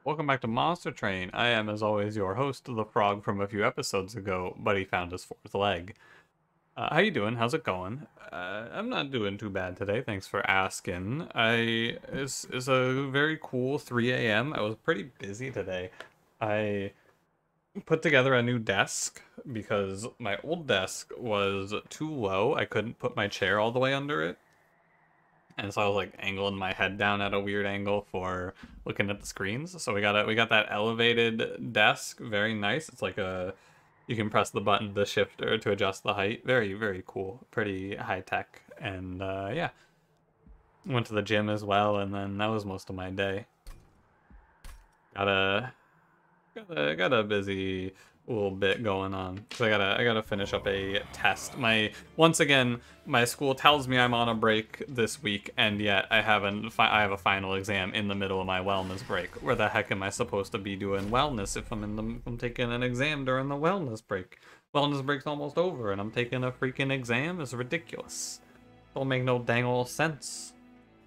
Welcome back to Monster Train. I am, as always, your host, the frog from a few episodes ago, but he found his fourth leg. How you doing? How's it going? I'm not doing too bad today, thanks for asking. It's a very cool 3 a.m. I was pretty busy today. I put together a new desk because my old desk was too low. I couldn't put my chair all the way under it. And so I was like angling my head down at a weird angle for looking at the screens. So we got that elevated desk, very nice. It's like you can press the button, the shifter to adjust the height. Very, very cool. Pretty high tech. And yeah. Went to the gym as well, and then that was most of my day. Got a busy little bit going on. So I gotta finish up a test. Once again, my school tells me I'm on a break this week, and yet I have a final exam in the middle of my wellness break. Where the heck am I supposed to be doing wellness if I'm taking an exam during the wellness break? Wellness break's almost over, and I'm taking a freaking exam? It's ridiculous. Don't make no dang old sense.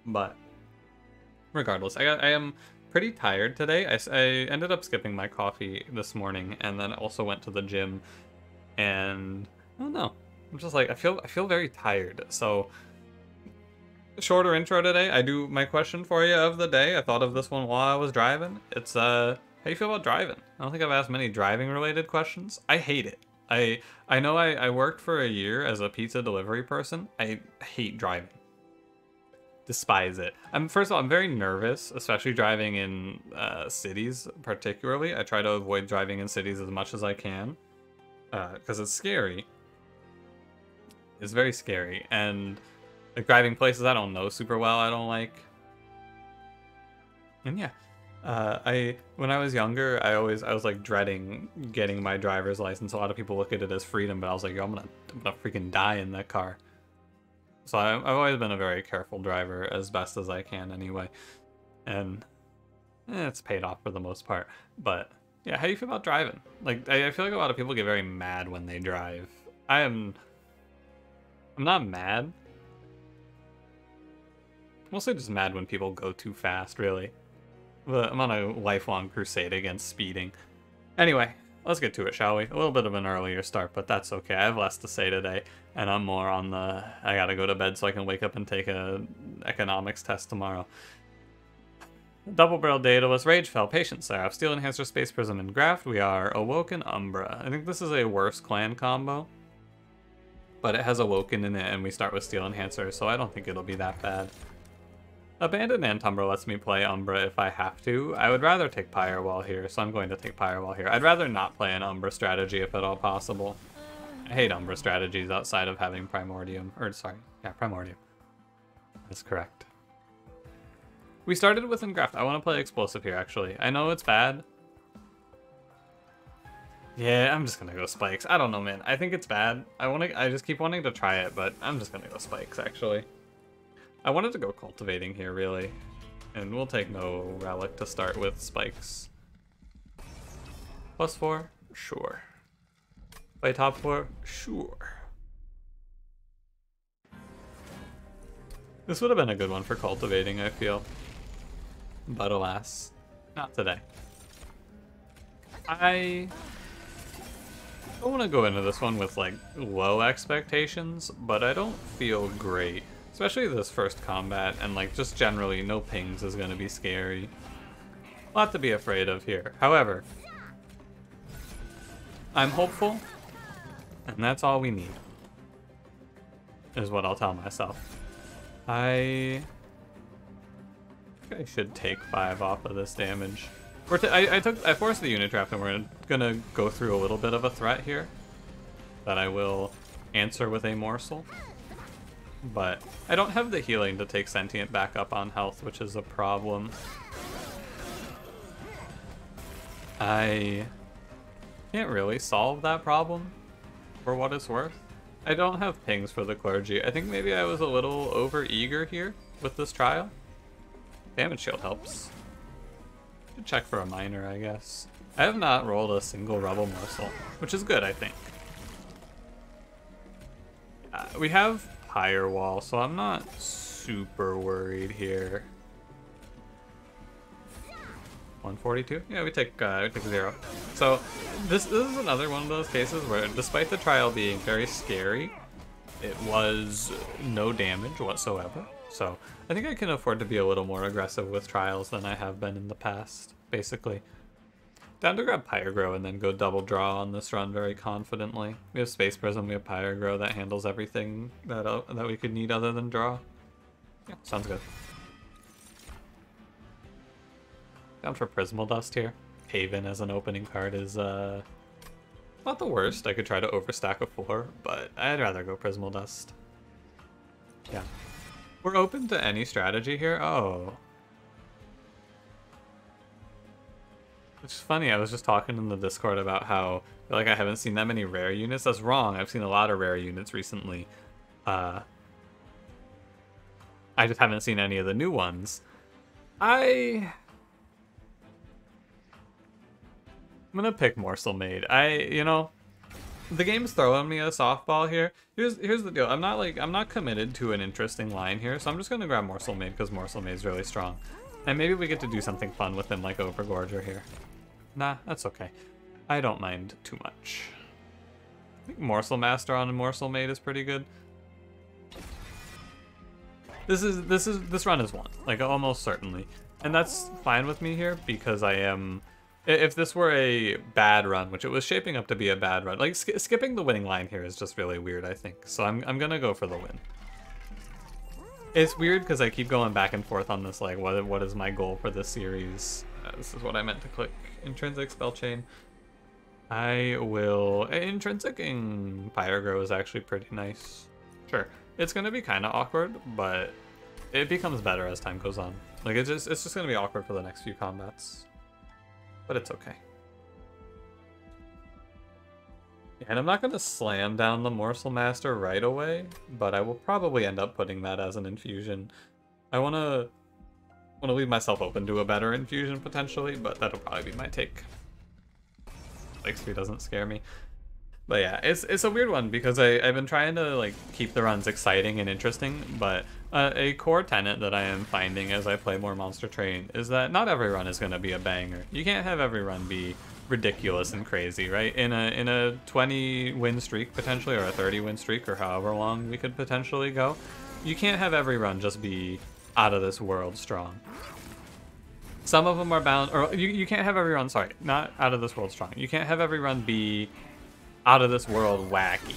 But regardless, I am pretty tired today. I ended up skipping my coffee this morning, and then also went to the gym, and I don't know. I'm just like I feel very tired. So shorter intro today. I do my question for you of the day. I thought of this one while I was driving. It's how you feel about driving? I don't think I've asked many driving related questions. I hate it. I know I worked for a year as a pizza delivery person. I hate driving. Despise it. First of all, I'm very nervous, especially driving in cities particularly. I try to avoid driving in cities as much as I can because it's scary. It's very scary, and like driving places I don't know super well, I don't like. And yeah, when I was younger, I was like dreading getting my driver's license. A lot of people look at it as freedom, but I was like, yo, I'm gonna freaking die in that car. So I've always been a very careful driver, as best as I can anyway. And it's paid off for the most part. But yeah, how do you feel about driving? Like, I feel like a lot of people get very mad when they drive. I'm not mad. Mostly just mad when people go too fast, really. But I'm on a lifelong crusade against speeding. Anyway, let's get to it, shall we? A little bit of an earlier start, but that's okay. I have less to say today, and I'm more on the I gotta go to bed so I can wake up and take a economics test tomorrow. Double-barrel Daedalus, Ragefell, Patience Seraph, Steel Enhancer, Space Prism, and Graft. We are Awoken Umbra. I think this is a worse clan combo, but it has Awoken in it, and we start with Steel Enhancer, so I don't think it'll be that bad. Abandoned Antumbra lets me play Umbra if I have to. I would rather take Firewall here, so I'm going to take Firewall here. I'd rather not play an Umbra strategy if at all possible. I hate Umbra strategies outside of having Primordium. Or, sorry, yeah, Primordium. That's correct. We started with Engraft. I want to play Explosive here, actually. I know it's bad. Yeah, I'm just gonna go Spikes. I don't know, man. I think it's bad. I just keep wanting to try it, but I'm just gonna go Spikes, actually. I wanted to go Cultivating here, really. And we'll take no Relic to start with Spikes. +4? Sure. Play top 4? Sure. This would have been a good one for Cultivating, I feel. But alas, not today. I don't want to go into this one with, like, low expectations, but I don't feel great. Especially this first combat, and like just generally, no pings is going to be scary. A lot to be afraid of here. However, I'm hopeful, and that's all we need, is what I'll tell myself. I should take 5 off of this damage. I forced the unit trap, and we're gonna go through a little bit of a threat here that I will answer with a morsel. But I don't have the healing to take Sentient back up on health, which is a problem. I can't really solve that problem, for what it's worth. I don't have pings for the clergy. I think maybe I was a little over-eager here with this trial. Damage shield helps. Should check for a minor, I guess. I have not rolled a single Rebel Morsel, which is good, I think. We have Firewall, so I'm not super worried here. 142? Yeah, we take 0. So this is another one of those cases where, despite the trial being very scary, it was no damage whatsoever. So I think I can afford to be a little more aggressive with trials than I have been in the past, basically. Down to grab Pyrogrow and then go double draw on this run very confidently. We have Space Prism, we have Pyrogrow that handles everything that we could need other than draw. Yeah, sounds good. Down for Prismal Dust here. Haven as an opening card is not the worst. I could try to overstack a 4, but I'd rather go Prismal Dust. Yeah. We're open to any strategy here. Oh. Which is funny, I was just talking in the Discord about how I feel like I haven't seen that many rare units. That's wrong. I've seen a lot of rare units recently. I just haven't seen any of the new ones. I'm gonna pick Morsel-Made. You know, the game's throwing me a softball here. Here's the deal. I'm not committed to an interesting line here, so I'm just gonna grab Morsel-Made because Morsel-Made is really strong. And maybe we get to do something fun with him like Overgorger here. Nah, that's okay. I don't mind too much. I think Morsel Master on a Morsel-Made is pretty good. This run is one, like almost certainly. And that's fine with me here because I am, if this were a bad run, which it was shaping up to be a bad run, like skipping the winning line here is just really weird, I think. So I'm gonna go for the win. It's weird because I keep going back and forth on this, like, what is my goal for this series? This is what I meant to click. Intrinsic Spell Chain. I will... Intrinsicing Pyrogrow is actually pretty nice. Sure. It's going to be kind of awkward, but it becomes better as time goes on. Like, it's just going to be awkward for the next few combats. But it's okay. And I'm not going to slam down the Morsel Master right away, but I will probably end up putting that as an infusion. I want to leave myself open to a better infusion potentially, but that'll probably be my take. Like, speed doesn't scare me. But yeah, it's a weird one because I've been trying to like keep the runs exciting and interesting, but a core tenet that I am finding as I play more Monster Train is that not every run is going to be a banger. You can't have every run be ridiculous and crazy, right? In a 20 win streak potentially, or a 30 win streak, or however long we could potentially go, you can't have every run just be out of this world strong. Some of them are bound, or you can't have every run, sorry, not out of this world strong. You can't have every run be out of this world wacky.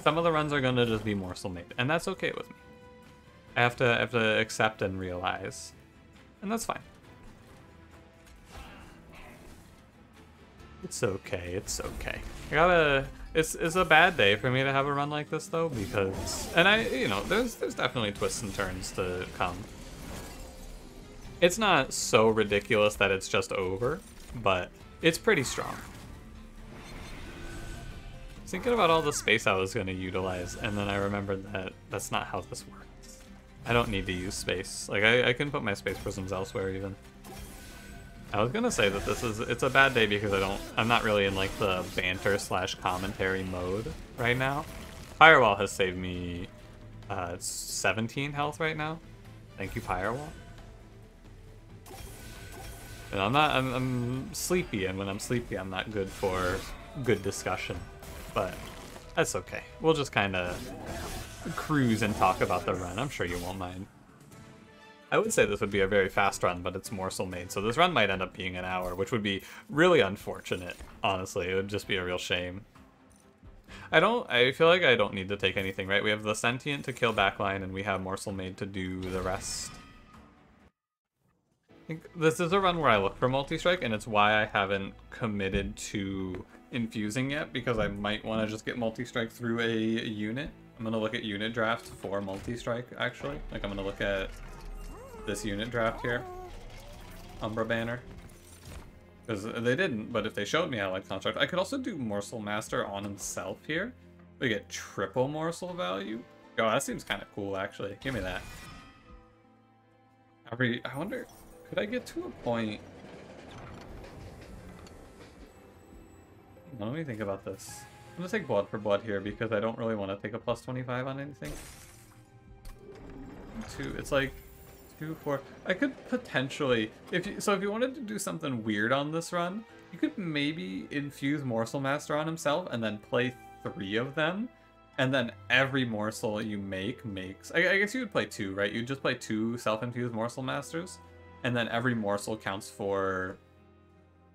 Some of the runs are going to just be Morsel-Made, and that's okay with me. I have to accept and realize, and that's fine. It's okay, it's okay. It's a bad day for me to have a run like this though, because, and you know, there's definitely twists and turns to come. It's not so ridiculous that it's just over, but it's pretty strong. I was thinking about all the space I was going to utilize, and then I remembered that that's not how this works. I don't need to use space. Like, I can put my space prisms elsewhere even. I was gonna say that it's a bad day because I'm not really in like the banter / commentary mode right now. Firewall has saved me 17 health right now. Thank you, Firewall. And I'm sleepy, and when I'm sleepy I'm not good for good discussion. But that's okay. We'll just kinda cruise and talk about the run. I'm sure you won't mind. I would say this would be a very fast run, but it's Morsel-Made, so this run might end up being an hour, which would be really unfortunate, honestly. It would just be a real shame. I feel like I don't need to take anything, right? We have the Sentient to kill backline, and we have Morsel-Made to do the rest. I think this is a run where I look for multi-strike, and it's why I haven't committed to infusing yet, because I might want to just get multi-strike through a unit. I'm going to look at unit drafts for multi-strike, actually. Like, I'm going to look at this unit draft here, Umbra Banner, because they didn't, but if they showed me how like construct, I could also do Morsel Master on himself here. We get triple morsel value. Oh, that seems kind of cool actually. Give me that. I wonder, could I get to a point? Let me think about this. I'm gonna take blood for blood here because I don't really want to take a +25 on anything. It's like 2, 4. I could potentially, if you wanted to do something weird on this run, you could maybe infuse Morsel Master on himself and then play 3 of them, and then every morsel you make makes. I guess you would play 2, right? You'd just play 2 self-infused Morsel Masters, and then every morsel counts for.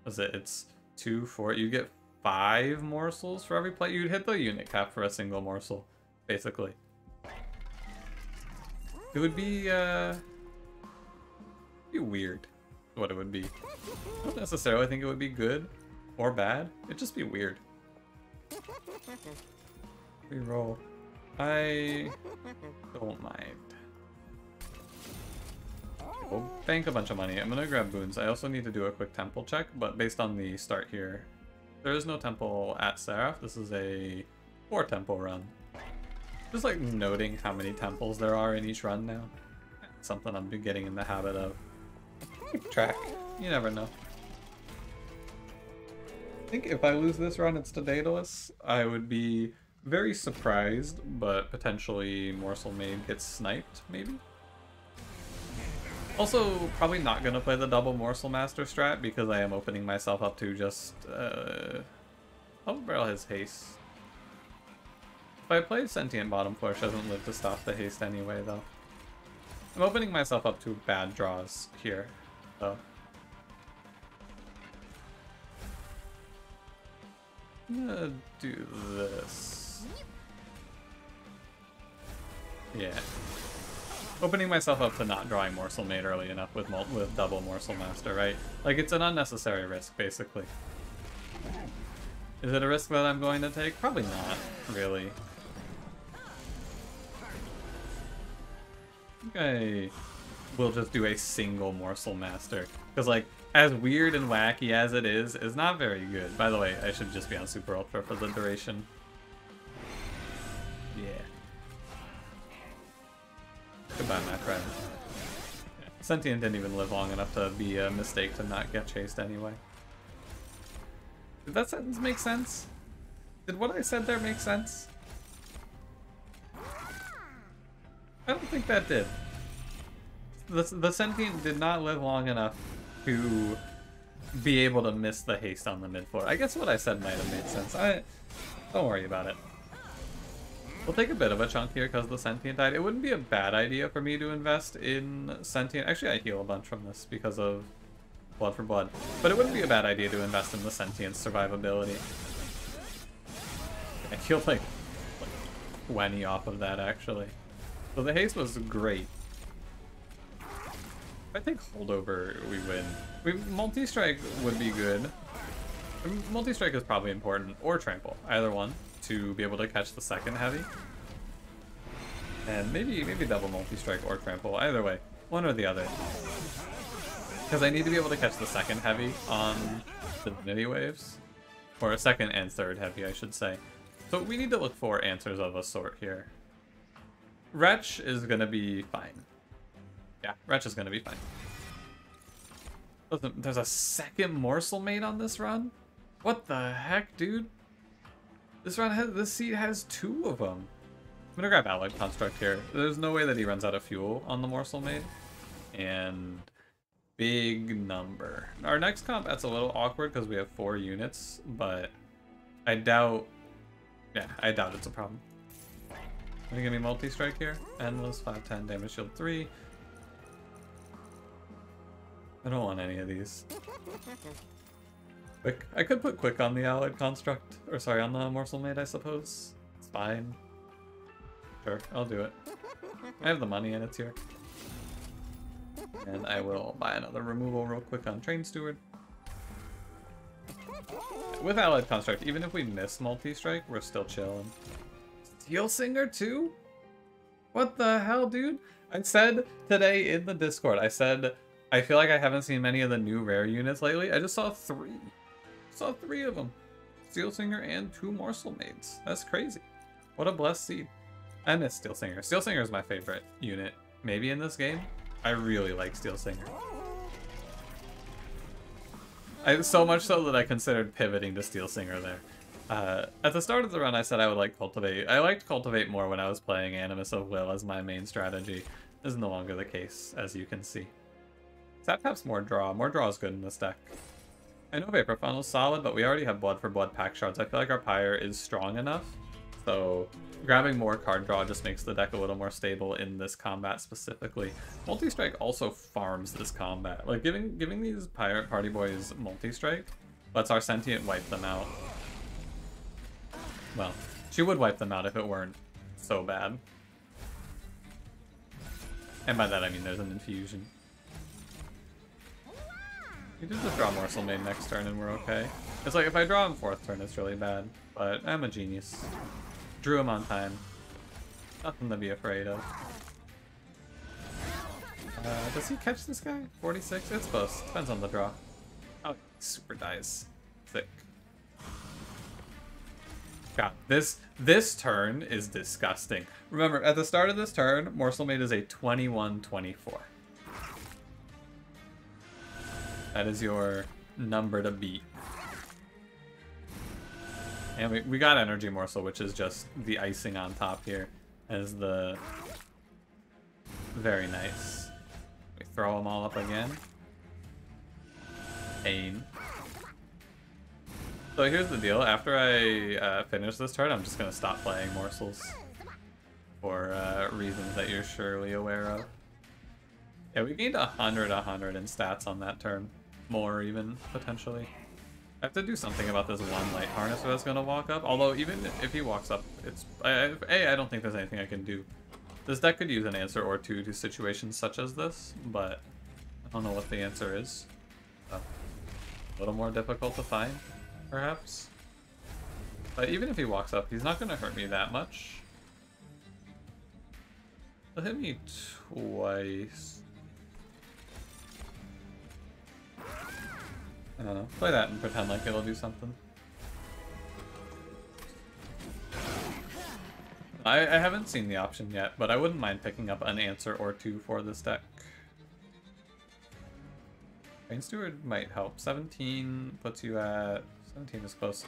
What is it? It's 2, 4. You get 5 morsels for every play. You'd hit the unit cap for a single morsel, basically. It would be weird what it would be. I don't necessarily think it would be good or bad. It'd just be weird. Reroll. I don't mind. We'll bank a bunch of money. I'm gonna grab boons. I also need to do a quick temple check, but based on the start here, there is no temple at Seraph. This is a 4 temple run. Just like noting how many temples there are in each run now. It's something I'm getting in the habit of. Keep track. You never know. I think if I lose this run, it's to Daedalus. I would be very surprised, but potentially Morsel-Made gets sniped, maybe? Also, probably not going to play the double Morsel Master strat because I am opening myself up to just... I'll barrel his haste. If I play Sentient Bottom Floor, she doesn't live to stop the haste anyway, though. I'm opening myself up to bad draws here, though. I'm gonna do this. Yeah. Opening myself up to not drawing Morsel-Made early enough with double Morsel Master, right? Like, it's an unnecessary risk, basically. Is it a risk that I'm going to take? Probably not, really. I think I will just do a single Morsel Master. Because, like, as weird and wacky as it is not very good. By the way, I should just be on Super Ultra for the duration. Yeah. Goodbye, my friend. Yeah. Sentient didn't even live long enough to be a mistake to not get chased anyway. Did that sentence make sense? Did what I said there make sense? I don't think that did. The Sentient did not live long enough to be able to miss the haste on the mid floor. I guess what I said might have made sense. Don't worry about it. We'll take a bit of a chunk here because the Sentient died. It wouldn't be a bad idea for me to invest in Sentient. Actually, I heal a bunch from this because of Blood for Blood. But it wouldn't be a bad idea to invest in the Sentient's survivability. I healed like 20 off of that, actually. So the haste was great. If I take holdover, we win. Multi-strike would be good. Multi-strike is probably important, or trample, either one, to be able to catch the second heavy. And maybe double multi-strike or trample, either way, one or the other. Because I need to be able to catch the second heavy on the Divinity waves, or a second and third heavy, I should say. So we need to look for answers of a sort here. Wretch is gonna be fine. Yeah, Wretch is gonna be fine. Listen, there's a second Morsel-Made on this run? What the heck, dude? This seat has 2 of them. I'm gonna grab Alloyed Construct here. There's no way that he runs out of fuel on the Morsel-Made. And big number. Our next comp, that's a little awkward because we have 4 units, but I doubt it's a problem. Gonna give me multi-strike here. Endless, 510, damage shield 3. I don't want any of these. Quick. I could put quick on the Alloyed Construct. Or sorry, on the Morsel-Made, I suppose. It's fine. Sure, I'll do it. I have the money and it's here. And I will buy another removal real quick on Train Steward. With Allied Construct, even if we miss multi-strike, we're still chilling. Steel Singer too? What the hell, dude? I said today in the Discord, I said, I feel like I haven't seen many of the new rare units lately. I just saw 3. Saw 3 of them. Steel Singer and 2 Morsel-Mades. That's crazy. What a blessed seed. I miss Steel Singer. Steel Singer is my favorite unit. Maybe in this game. I really like Steel Singer. So much so that I considered pivoting to Steel Singer there. At the start of the run, I said I would like Cultivate. I liked Cultivate more when I was playing Animus of Will as my main strategy. is no longer the case, as you can see. Zap taps more draw. More draw is good in this deck. I know Vapor Funnel's solid, but we already have Blood for Blood pack shards. I feel like our Pyre is strong enough, so grabbing more card draw just makes the deck a little more stable in this combat specifically. Multi-Strike also farms this combat. Like, giving these Pirate Party Boys Multi-Strike lets our Sentient wipe them out. Well, she would wipe them out if it weren't so bad. And by that I mean there's an infusion. You can just draw Morsel-Made next turn and we're okay. It's like if I draw him 4th turn, it's really bad. But I'm a genius. Drew him on time. Nothing to be afraid of. Does he catch this guy? 46? It's close. Depends on the draw. Oh, he super dies. Thick. God, this turn is disgusting. Remember, at the start of this turn, Morsel-Made is a 21-24. That is your number to beat. And we got Energy Morsel, which is just the icing on top here, as the... Very nice. We throw them all up again. Pain. So here's the deal. After I finish this turn, I'm just going to stop playing Morsels. For reasons that you're surely aware of. Yeah, we gained 100 in stats on that turn. More even, potentially. I have to do something about this one light harness that's going to walk up. Although, even if he walks up, it's... I don't think there's anything I can do. This deck could use an answer or two to situations such as this, but I don't know what the answer is. So, a little more difficult to find, perhaps. But even if he walks up, he's not going to hurt me that much. He'll hit me twice. I don't know. Play that and pretend like it'll do something. I haven't seen the option yet, but I wouldn't mind picking up an answer or two for this deck. Rain Steward might help. 17 puts you at... 17 is close.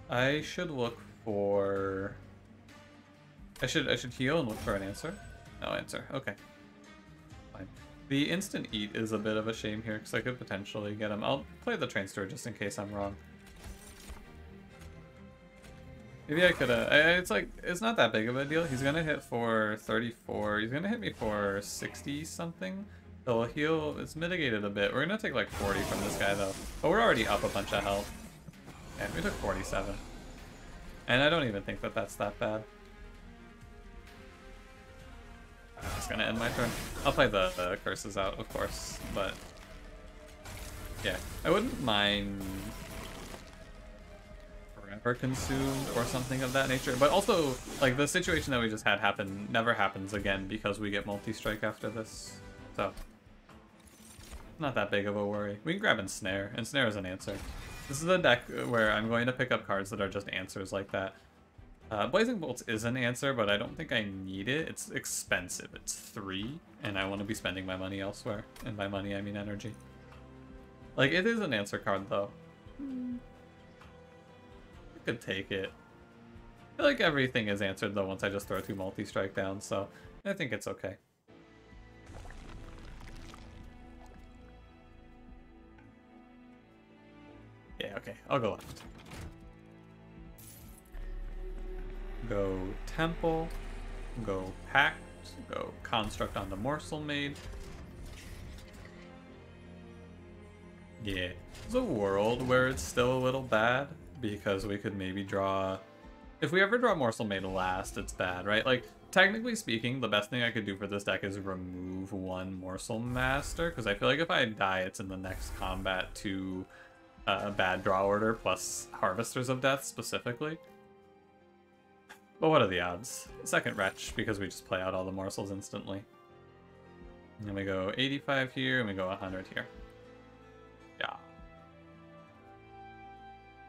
I should look for... I should heal and look for an answer. No answer. Okay. Fine. The instant eat is a bit of a shame here because I could potentially get him. I'll play the Train Steward just in case I'm wrong. Maybe I could it's like, it's not that big of a deal. He's gonna hit for 34. He's gonna hit me for 60 something. So he'll heal, it's mitigated a bit. We're gonna take like 40 from this guy though. But we're already up a bunch of health. And we took 47. And I don't even think that that's that bad. I'm just gonna end my turn. I'll play the curses out, of course, but yeah, I wouldn't mind Forever Consumed or something of that nature. But also, like, the situation that we just had happen never happens again because we get multi-strike after this. So, not that big of a worry. We can grab Ensnare. Ensnare is an answer. This is a deck where I'm going to pick up cards that are just answers like that. Blazing Bolts is an answer, but I don't think I need it. It's expensive. It's 3, and I want to be spending my money elsewhere. And by money, I mean energy. Like, it is an answer card, though. I could take it. I feel like everything is answered, though, once I just throw 2 multi-strike down, so I think it's okay. Yeah, okay. I'll go left. Go Temple, go Pact, go Construct on the Morsel-Made. Yeah, there's a world where it's still a little bad, because we could maybe draw... If we ever draw Morsel-Made last, it's bad, right? Like, technically speaking, the best thing I could do for this deck is remove 1 Morsel Master, because I feel like if I die, it's in the next combat to a bad draw order, plus Harvesters of Death specifically. But what are the odds? Second Wretch, because we just play out all the morsels instantly. And then we go 85 here, and we go 100 here. Yeah.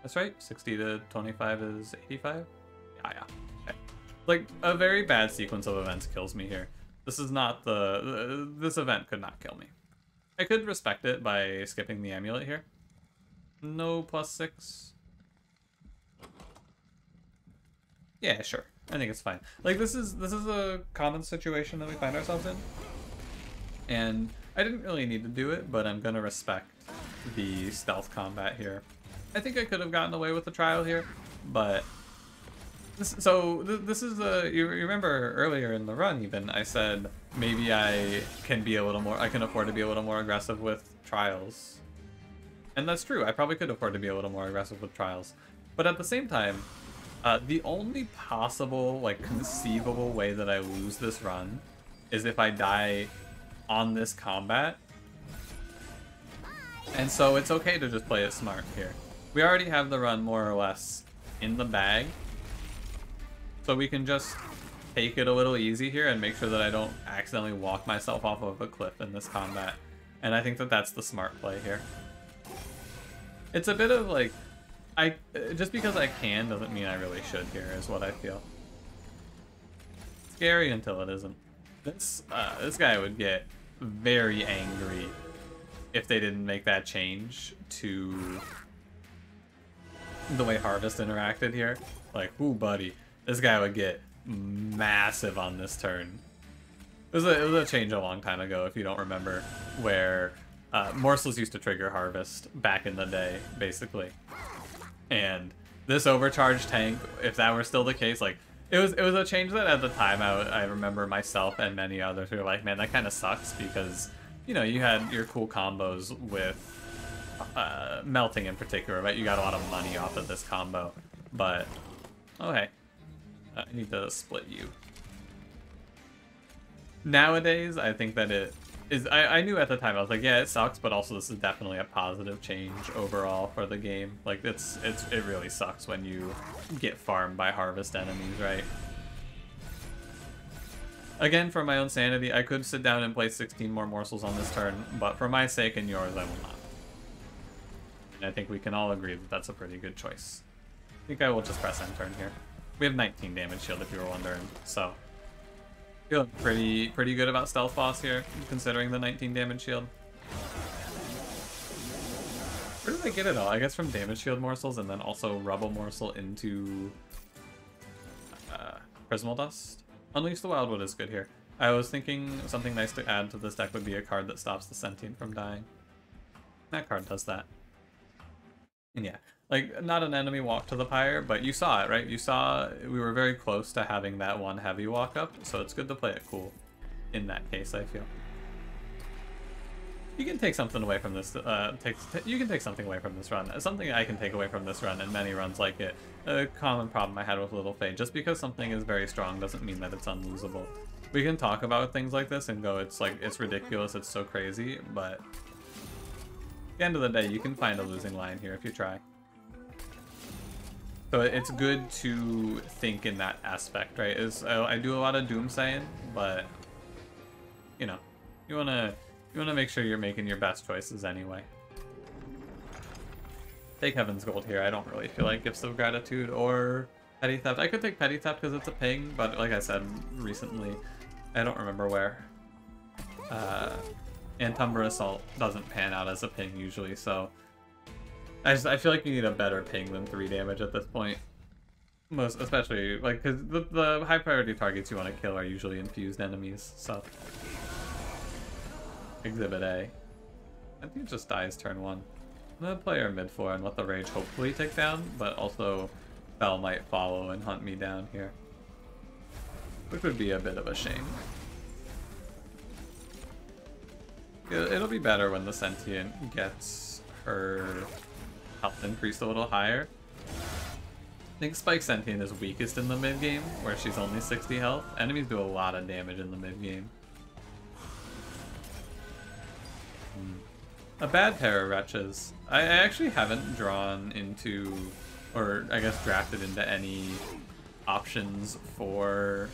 That's right, 60 to 25 is 85? Yeah. Okay. Like, a very bad sequence of events kills me here. This is not the... This event could not kill me. I could respect it by skipping the amulet here. No +6. Yeah, sure. I think it's fine. Like, this is a common situation that we find ourselves in. And I didn't really need to do it, but I'm gonna respect the stealth combat here. I think I could have gotten away with the trial here, but this is the, you remember earlier in the run even, I said maybe I can afford to be a little more aggressive with trials. And that's true, I probably could afford to be a little more aggressive with trials. But at the same time, the only possible, like, conceivable way that I lose this run is if I die on this combat. And so it's okay to just play it smart here. We already have the run more or less in the bag. So we can just take it a little easy here and make sure that I don't accidentally walk myself off of a cliff in this combat. And I think that that's the smart play here. It's a bit of like, just because I can doesn't mean I really should here, is what I feel. Scary until it isn't. This guy would get very angry if they didn't make that change to the way Harvest interacted here. Like, ooh, buddy, this guy would get massive on this turn. It was a change a long time ago, if you don't remember, where morsels used to trigger Harvest back in the day, basically. And this overcharged tank, if that were still the case, like, it was a change that at the time I remember myself and many others who were like, man, that kind of sucks, because, you know, you had your cool combos with melting in particular, right? You got a lot of money off of this combo, but oh hey, I need to split you. Nowadays, I think that it is, I knew at the time, I was like, yeah, it sucks, but also this is definitely a positive change overall for the game. Like, it really sucks when you get farmed by Harvest enemies, right? Again, for my own sanity, I could sit down and play 16 more morsels on this turn, but for my sake and yours, I will not. And I think we can all agree that that's a pretty good choice. I think I will just press end turn here. We have 19 damage shield, if you were wondering, so feeling pretty good about Stealth Boss here, considering the 19 damage shield. Where did I get it all? I guess from damage shield morsels and then also rubble morsel into Prismal Dust. Unleash the Wildwood is good here. I was thinking something nice to add to this deck would be a card that stops the Sentient from dying. That card does that. And yeah, like, not an enemy walk to the pyre, but you saw it, right? You saw we were very close to having that one heavy walk up, so it's good to play it cool in that case, I feel. You can take something away from this, you can take something away from this run. Something I can take away from this run and many runs like it. A common problem I had with Little Fae, just because something is very strong doesn't mean that it's unlosable. We can talk about things like this and go, it's like, it's ridiculous, it's so crazy, but at the end of the day, you can find a losing line here if you try. So it's good to think in that aspect, right? I do a lot of doomsaying, but you know, you wanna make sure you're making your best choices anyway. Take Heaven's Gold here. I don't really feel like Gifts of Gratitude or Petty Theft. I could take Petty Theft because it's a ping, but like I said recently, I don't remember where. And Umbra Assault doesn't pan out as a ping usually, so I feel like you need a better ping than 3 damage at this point. Especially, like, because the high priority targets you want to kill are usually infused enemies, so. Exhibit A. I think it just dies turn 1. I'm gonna play our mid 4 and let the Rage hopefully take down, but also Bell might follow and hunt me down here. Which would be a bit of a shame. It'll be better when the Sentient gets her health increased a little higher. I think Spike Sentient is weakest in the mid game, where she's only 60 health. Enemies do a lot of damage in the mid game. A bad pair of wretches. I actually haven't drawn into, or I guess drafted into any options for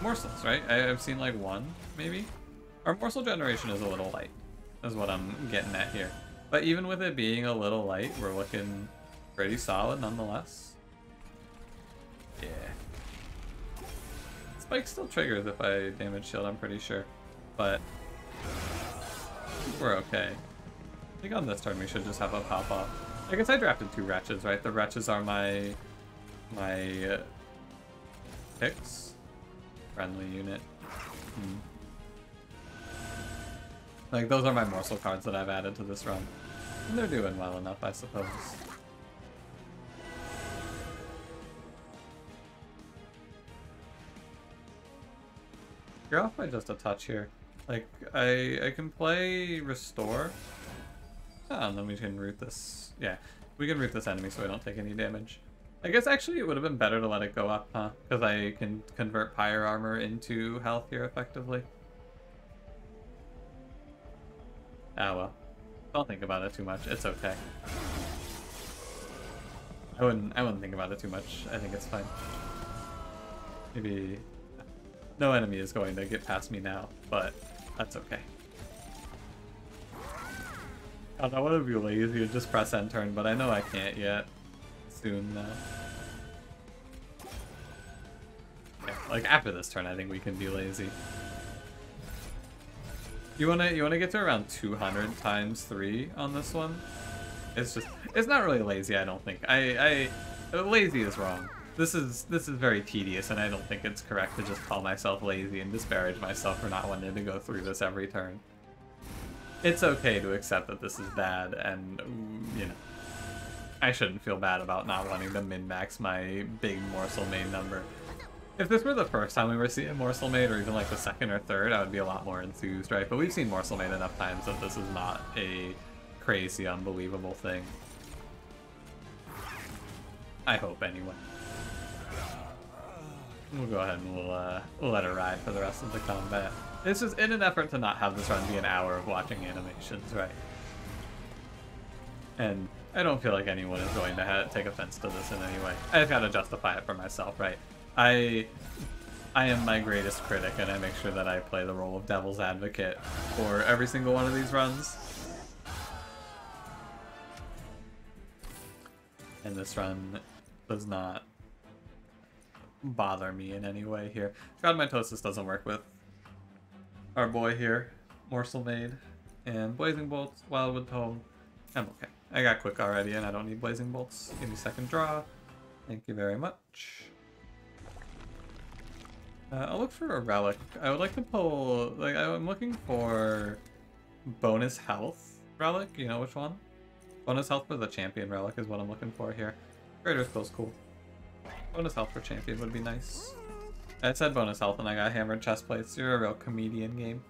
morsels, right? I've seen like one, maybe? Our morsel generation is a little light, is what I'm getting at here. But even with it being a little light, we're looking pretty solid nonetheless. Yeah. Spike still triggers if I damage shield, I'm pretty sure. But we're okay. I think on this turn we should just have a pop off. I guess I drafted 2 wretches, right? The wretches are my picks. Friendly unit. Like, those are my morsel cards that I've added to this run. And they're doing well enough, I suppose. You're off by just a touch here. Like, I can play Restore. Oh, and then we can root this. Yeah, we can root this enemy so we don't take any damage. I guess actually it would have been better to let it go up, huh? Because I can convert Pyre Armor into health here effectively. Ah well. Don't think about it too much. It's okay. I wouldn't think about it too much. I think it's fine. Maybe no enemy is going to get past me now, but that's okay. God, I want to be lazy and just press end turn, but I know I can't yet. Soon though. Yeah, like after this turn, I think we can be lazy. You wanna get to around 200 times 3 on this one? It's not really lazy, I don't think. Lazy is wrong. This is very tedious, and I don't think it's correct to just call myself lazy and disparage myself for not wanting to go through this every turn. It's okay to accept that this is bad, and you know, I shouldn't feel bad about not wanting to min-max my big Morsel-Made number. If this were the first time we were seeing Morsel-Made, or even like the second or third, I would be a lot more enthused, right? But we've seen Morsel-Made enough times that this is not a crazy, unbelievable thing. I hope, anyway. We'll go ahead and we'll let it ride for the rest of the combat. It's just in an effort to not have this run be an hour of watching animations, right? And I don't feel like anyone is going to take offense to this in any way. I've got to justify it for myself, right? I am my greatest critic, and I make sure that I play the role of devil's advocate for every single one of these runs. And this run does not bother me in any way here. God, mitosis doesn't work with our boy here, Morsel-Made, and Blazing Bolts, Wildwood Tome. I'm okay. I got quick already, and I don't need Blazing Bolts. Give me second draw. Thank you very much. I'll look for a relic. I would like to pull, like, I'm looking for bonus health relic. You know which one? Bonus health for the champion relic is what I'm looking for here. Greater Skill's cool. Bonus health for champion would be nice. I said bonus health and I got hammered chest plates. You're a real comedian game.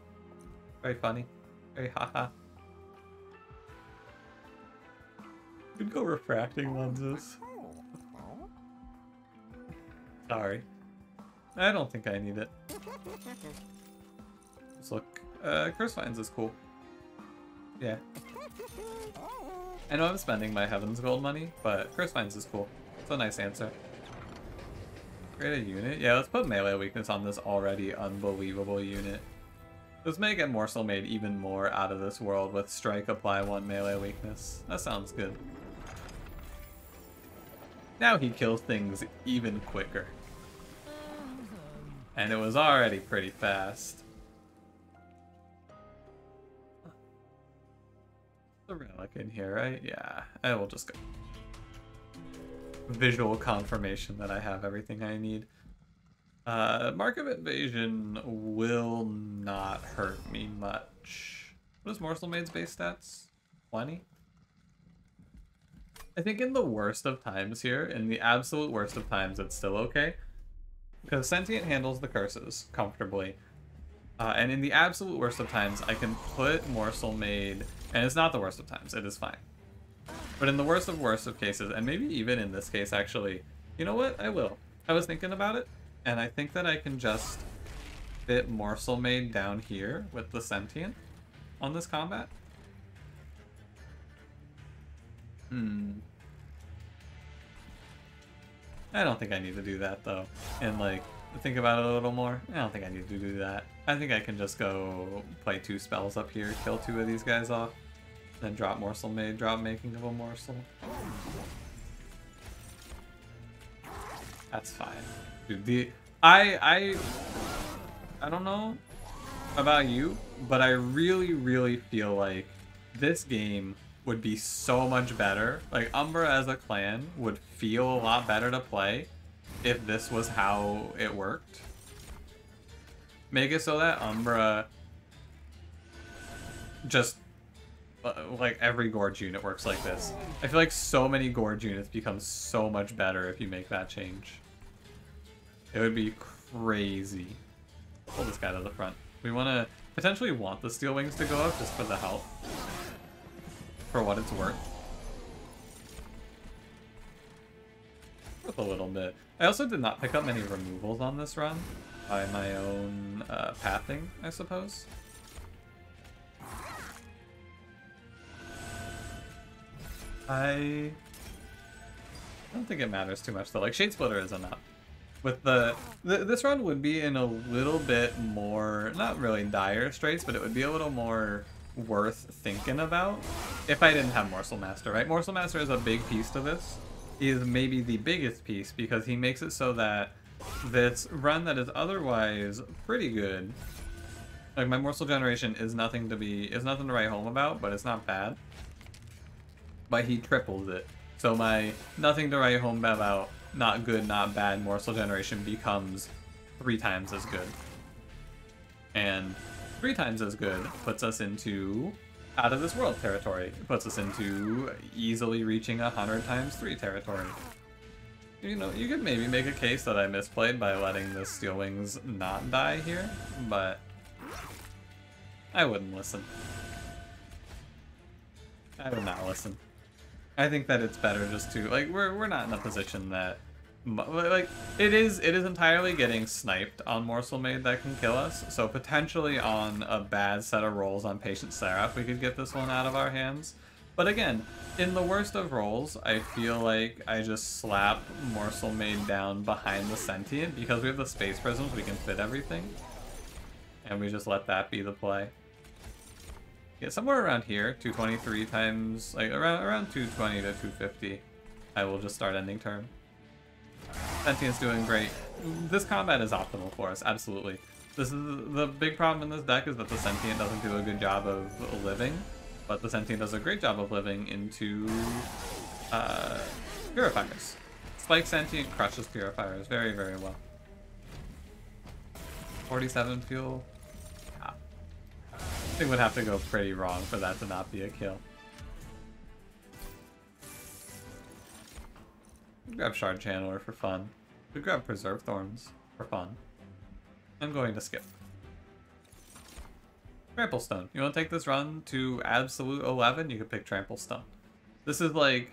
Very funny. Very haha. Could go refracting lenses. Sorry. I don't think I need it. Let's look. Curse Vines is cool. Yeah. I know I'm spending my Heaven's Gold money, but Curse Vines is cool. It's a nice answer. Create a unit? Yeah, let's put melee weakness on this already unbelievable unit. Let's make it Morsel-Made even more out of this world with strike, apply 1 melee weakness. That sounds good. Now he kills things even quicker. And it was already pretty fast. The relic in here, right? Yeah, I will just go. Visual confirmation that I have everything I need. Mark of Invasion will not hurt me much. What is Morsel-Made's base stats? 20? I think in the worst of times here, in the absolute worst of times, it's still okay. Because Sentient handles the curses comfortably. And in the absolute worst of times, I can put Morsel-Made, and it's not the worst of times, it is fine. But in the worst of cases, and maybe even in this case actually, you know what, I will. I was thinking about it, and I think that I can just fit Morsel-Made down here with the Sentient on this combat. I don't think I need to do that though. And like, think about it a little more. I don't think I need to do that. I think I can just go play 2 spells up here, kill 2 of these guys off, then drop Morsel-Made, drop Making of a Morsel. That's fine. Dude, I don't know about you, but I really feel like this game would be so much better. Like, Umbra as a clan would feel a lot better to play if this was how it worked. Make it so that Umbra just like every Gorge unit works like this. I feel like so many Gorge units become so much better if you make that change. It would be crazy. Pull this guy to the front. We want to potentially want the Steel Wings to go up just for the health. For what it's worth. With a little bit. I also did not pick up many removals on this run by my own pathing, I suppose. I don't think it matters too much though. Like Shade Splitter is enough. With this run would be in a little bit more, not really dire straits, but it would be a little more worth thinking about if I didn't have Morsel Master, right? Morsel Master is a big piece to this. He is maybe the biggest piece because he makes it so that this run that is otherwise pretty good, like my Morsel generation is nothing to write home about, but it's not bad. But he triples it. So my nothing to write home about, not good, not bad Morsel generation becomes 3 times as good. And 3 times as good puts us into out of this world territory. It puts us into easily reaching 100 times 3 territory. You know, you could maybe make a case that I misplayed by letting the Steel Wings not die here, but I wouldn't listen. I would not listen. I think that it's better just to, like, we're not in a position that, like, it is entirely getting sniped on Morsel-Made that can kill us, so potentially on a bad set of rolls on Patient Seraph we could get this one out of our hands. But again, in the worst of rolls, I feel like I just slap Morsel-Made down behind the Sentient, because we have the Space Prisms, we can fit everything, and we just let that be the play. Yeah, somewhere around here, 223 times, like around 220 to 250, I will just start ending turn. Sentient's doing great. This combat is optimal for us, absolutely. This is the big problem in this deck is that the Sentient doesn't do a good job of living, but the Sentient does a great job of living into Purifiers. Spike Sentient crushes Purifiers very, very well. 47 fuel. I think would have to go pretty wrong for that to not be a kill. Grab Shard Channeler for fun. We grab Preserve Thorns for fun. I'm going to skip. Trample Stone. You want to take this run to absolute 11? You can pick Trample Stone. This is like,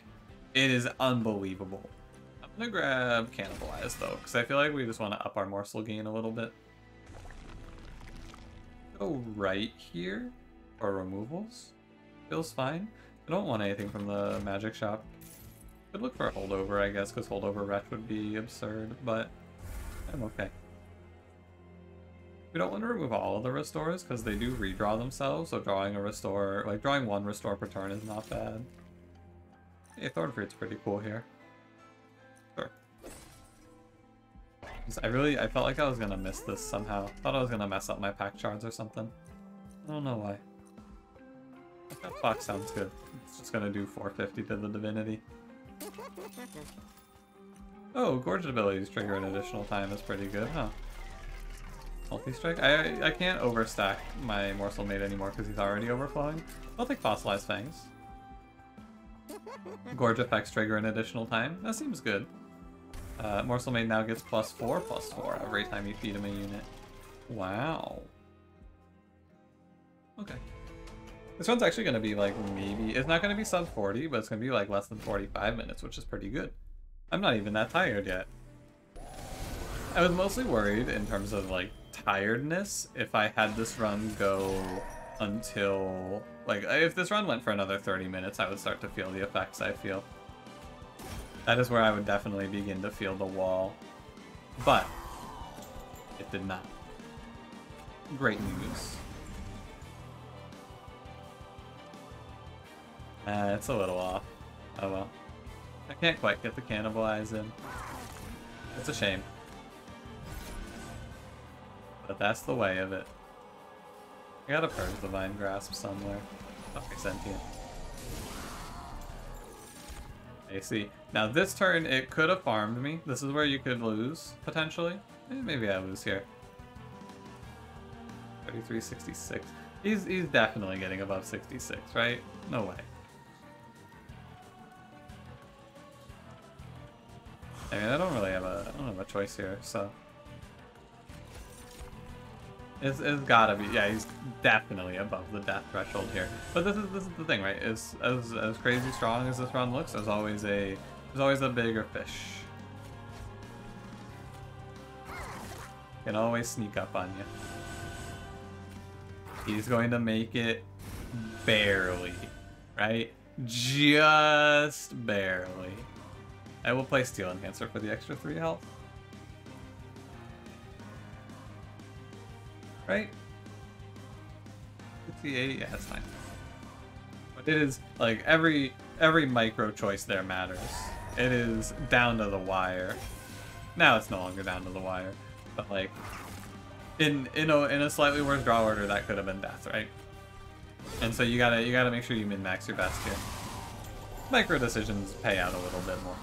it is unbelievable. I'm gonna grab Cannibalize though, because I feel like we just want to up our morsel gain a little bit. Go right here for removals. Feels fine. I don't want anything from the magic shop. Could look for a holdover, I guess, because holdover wreck would be absurd, but I'm okay. We don't want to remove all of the restores because they do redraw themselves, so drawing a restore, like drawing 1 restore per turn is not bad. Hey, Thornfruit's pretty cool here. Sure. I felt like I was gonna miss this somehow. Thought I was gonna mess up my pack shards or something. I don't know why. That Fox sounds good. It's just gonna do 450 to the Divinity. Oh, Gorge abilities trigger an additional time is pretty good, huh? Multi-strike? I can't overstack my Morsel-Made anymore because he's already overflowing. I'll take Fossilized Fangs. Gorge effects trigger an additional time. That seems good. Morsel-Made now gets +4/+4 every time you feed him a unit. Wow. Okay. This one's actually going to be like maybe, it's not going to be sub 40, but it's going to be like less than 45 minutes, which is pretty good. I'm not even that tired yet. I was mostly worried in terms of like tiredness if I had this run go until, like, if this run went for another 30 minutes, I would start to feel the effects I feel. That is where I would definitely begin to feel the wall. But it did not. Great news. It's a little off. Oh well. I can't quite get the Cannibalize in. It's a shame. But that's the way of it. I gotta purge the Vine Grasp somewhere. Okay, Sentient. Okay, see. Now this turn, it could have farmed me. This is where you could lose, potentially. Maybe I lose here. 33.66. He's definitely getting above 66, right? No way. I mean, I don't have a choice here, so it's gotta be. Yeah, he's definitely above the death threshold here. But this is the thing, right? Is as crazy strong as this run looks, there's always a bigger fish. Can always sneak up on you. He's going to make it barely, right? Just barely. I will play Steel Enhancer for the extra 3 health. Right? 58, yeah, that's fine. But it is, like, every micro choice there matters. It is down to the wire. Now it's no longer down to the wire. But, like, in a slightly worse draw order, that could have been death, right? And so you gotta make sure you min-max your best here. Micro decisions pay out a little bit more.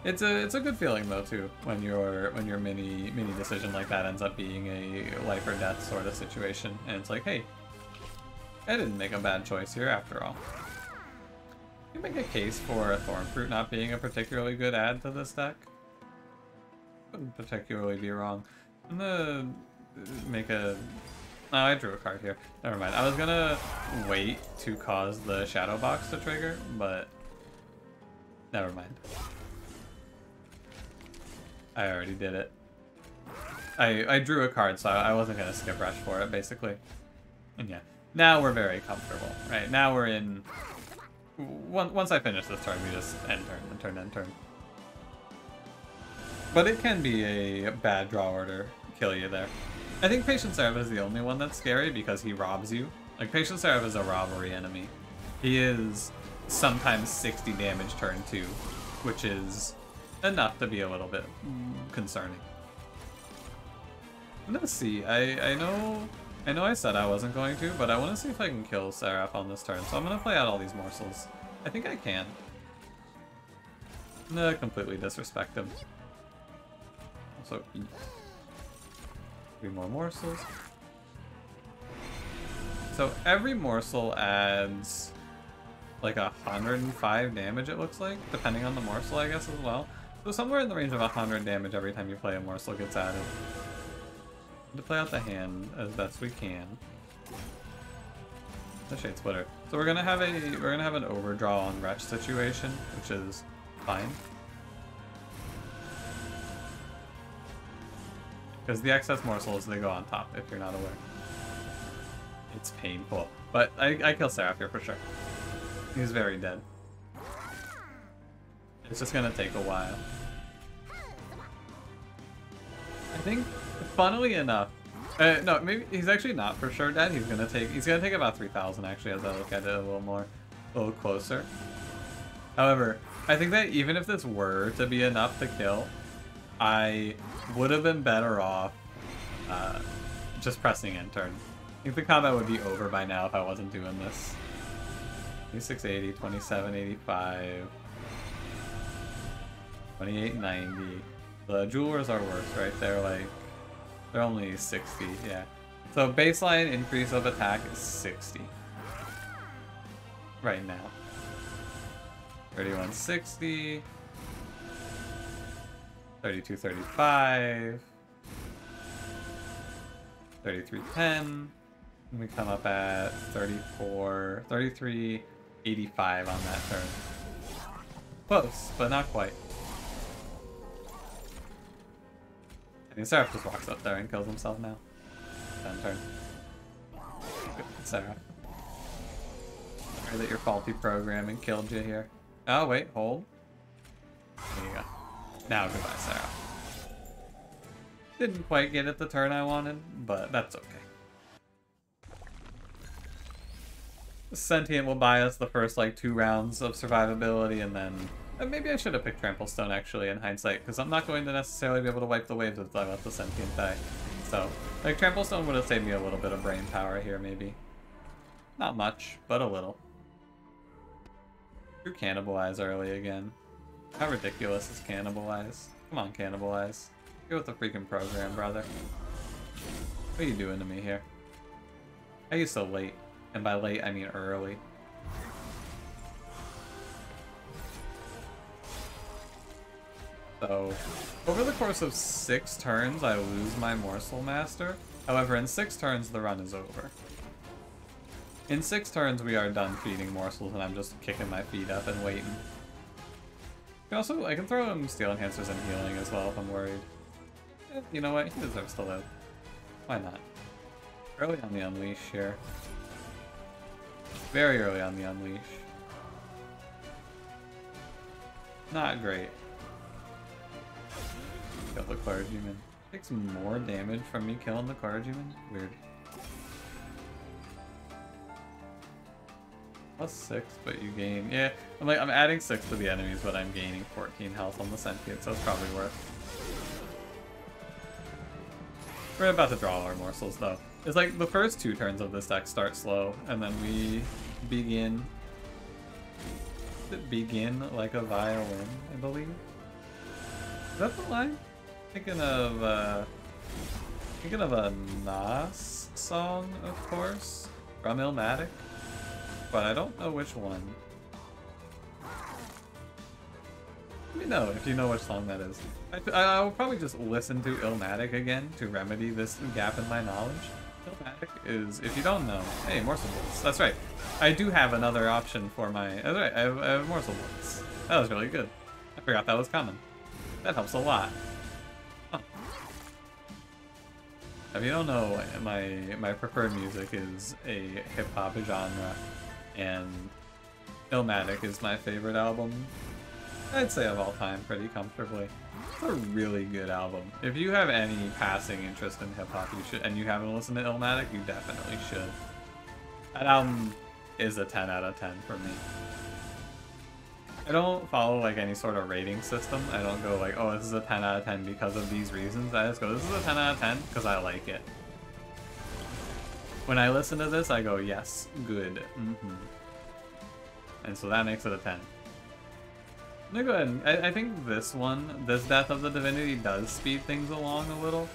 It's a good feeling though too when your mini decision like that ends up being a life or death sort of situation, and it's like, hey, I didn't make a bad choice here after all. You make a case for a Thorn Fruit not being a particularly good add to this deck. Wouldn't particularly be wrong. I'm gonna make a... Oh, I drew a card here. Never mind. I was gonna wait to cause the Shadow Box to trigger, but never mind. I already did it. I drew a card, so I wasn't gonna skip rush for it, basically. And yeah, now we're very comfortable, right? Now we're in... Once I finish this turn, we just end turn. But it can be a bad draw order, kill you there. I think Patient Seraph is the only one that's scary because he robs you. Like, Patient Seraph is a robbery enemy. He is sometimes 60 damage turn 2, which is enough to be a little bit concerning. I'm gonna see. I know I said I wasn't going to, but I want to see if I can kill Seraph on this turn. So I'm gonna play out all these morsels. I think I can. I'm gonna completely disrespect him. Also eat 3 more morsels. So every morsel adds like 105 damage, it looks like, depending on the morsel, I guess, as well. So somewhere in the range of 100 damage every time you play a morsel gets added. To play out the hand as best we can. The Shade Splitter. So we're gonna have an overdraw on Wretch situation, which is fine. Because the excess morsels, they go on top, if you're not aware. It's painful. But I kill Seraph here for sure. He's very dead. It's just gonna take a while. I think, funnily enough, no, maybe he's actually not for sure dead. He's gonna take about 3,000 actually, as I look at it a little closer. However, I think that even if this were to be enough to kill, I would have been better off just pressing end turn. I think the combat would be over by now if I wasn't doing this. 2680, 2785, 2890. The Jewelers are worse, right? They're only 60, yeah. So baseline increase of attack is 60. Right now. 3160. 3235. 3310. And we come up at 3385 on that turn. Close, but not quite. I mean, Seraph just walks up there and kills himself now. End turn. Good, Seraph. Sorry that your faulty programming killed you here. Oh, wait, hold. There you go. Now goodbye, Seraph. Didn't quite get it the turn I wanted, but that's okay. Sentient will buy us the first, like, 2 rounds of survivability, and then... maybe I should have picked Trample Stone, actually, in hindsight, because I'm not going to necessarily be able to wipe the waves if I let the Sentient die. So, like, Trample Stone would have saved me a little bit of brain power here, maybe. Not much, but a little. You Cannibalize early again. How ridiculous is Cannibalize? Come on, Cannibalize. Go with the freaking program, brother. What are you doing to me here? I used to late, and by late I mean early. So, over the course of 6 turns, I lose my Morsel Master. However, in 6 turns, the run is over. In 6 turns, we are done feeding morsels, and I'm just kicking my feet up and waiting. I can throw him Steel Enhancers and Healing as well if I'm worried. You know what? He deserves to live. Why not? Early on the Unleash here. Very early on the Unleash. Not great. Kill the Clergyman. Takes more damage from me killing the Clergyman? Weird. +6, but you gain... Yeah, I'm adding 6 to the enemies, but I'm gaining 14 health on the Sentient, so it's probably worth. We're about to draw our morsels, though. It's like the first 2 turns of this deck start slow, and then we begin... Begin like a violin, I believe? Is that the line? Thinking of a Nas song, of course, from Illmatic, but I don't know which one. Let me know if you know which song that is. I'll probably just listen to Illmatic again to remedy this gap in my knowledge. Illmatic is, if you don't know, hey, Morsel Blitz. That's right. I do have another option for my... That's right, I have Morsel Blitz. That was really good. I forgot that was coming. That helps a lot. Huh. If you don't know, my preferred music is a hip-hop genre, and Illmatic is my favorite album, I'd say of all time, pretty comfortably. It's a really good album. If you have any passing interest in hip-hop, you should, and you haven't listened to Illmatic, you definitely should. That album is a 10 out of 10 for me. I don't follow like any sort of rating system. I don't go like, oh, this is a 10 out of 10 because of these reasons. I just go, this is a 10 out of 10 because I like it. When I listen to this, I go, yes, good. And so that makes it a 10. I'm gonna go ahead and, I think this Death of the Divinity does speed things along a little.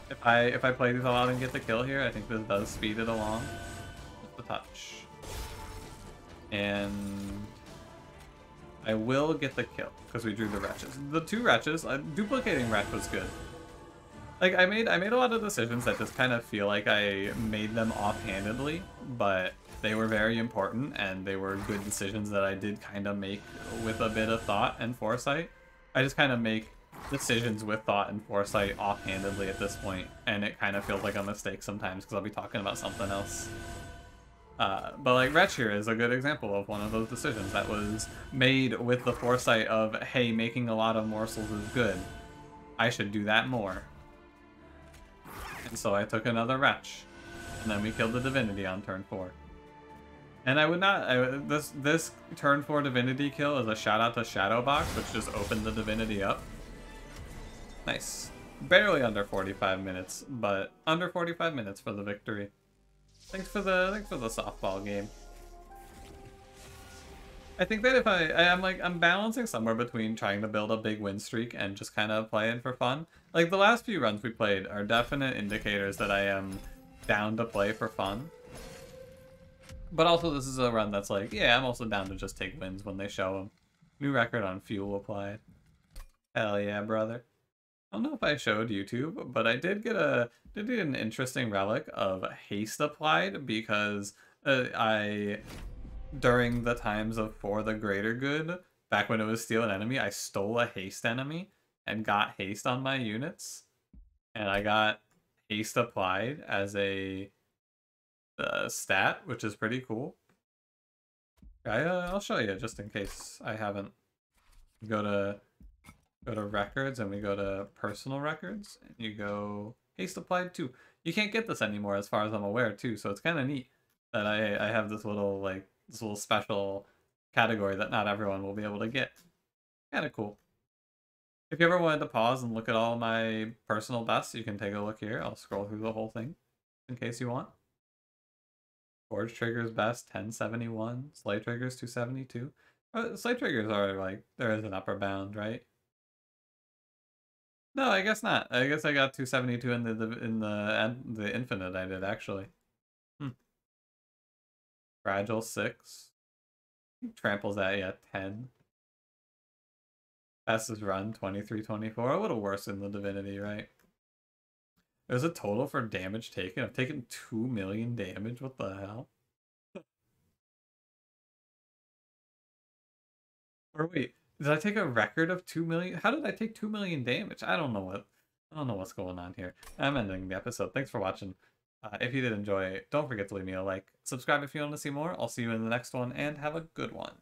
If I play these all out and get the kill here, I think this does speed it along. Just a touch. And I will get the kill because we drew the wretches. The 2 wretches, duplicating wretch was good. Like I made a lot of decisions that just kind of feel like I made them offhandedly, but they were very important and they were good decisions that I did kind of make with a bit of thought and foresight. I just kind of make decisions with thought and foresight offhandedly at this point, and it kind of feels like a mistake sometimes because I'll be talking about something else. But like Wretch here is a good example of one of those decisions that was made with the foresight of, hey, making a lot of morsels is good. I should do that more. And so I took another Wretch. And then we killed the Divinity on turn 4. And I would not... this turn 4 Divinity kill is a shout out to Shadowbox, which just opened the Divinity up. Nice. Barely under 45 minutes, but under 45 minutes for the victory. Thanks for the softball game. I think that if I'm balancing somewhere between trying to build a big win streak and just kind of playing for fun. Like the last few runs we played are definite indicators that I am down to play for fun. But also this is a run that's like, yeah, I'm also down to just take wins when they show them. New record on fuel applied. Hell yeah, brother. I don't know if I showed YouTube, but I did get an interesting relic of haste applied because during the times of For the Greater Good, back when it was Steal an Enemy, I stole a haste enemy and got haste on my units, and I got haste applied as a stat, which is pretty cool. I'll show you just in case I haven't. Go to records and we go to personal records and you go haste applied 2. You can't get this anymore as far as I'm aware too, so it's kind of neat that I have this little special category that not everyone will be able to get. Kind of cool. If you ever wanted to pause and look at all my personal bests, you can take a look here. I'll scroll through the whole thing in case you want. Forge Triggers best 1071, Slay Triggers 272. Slay Triggers are like, there is an upper bound, right? No, I guess not. I guess I got 272 in the infinite I did actually. Fragile 6. Tramples at, yeah, 10. Fastest run, 23-24. A little worse than the Divinity, right? There's a total for damage taken. I've taken 2 million damage. What the hell? Or wait, did I take a record of 2 million? How did I take 2 million damage? I don't know what's going on here. I'm ending the episode. Thanks for watching. If you did enjoy, don't forget to leave me a like. Subscribe if you want to see more. I'll see you in the next one, and have a good one.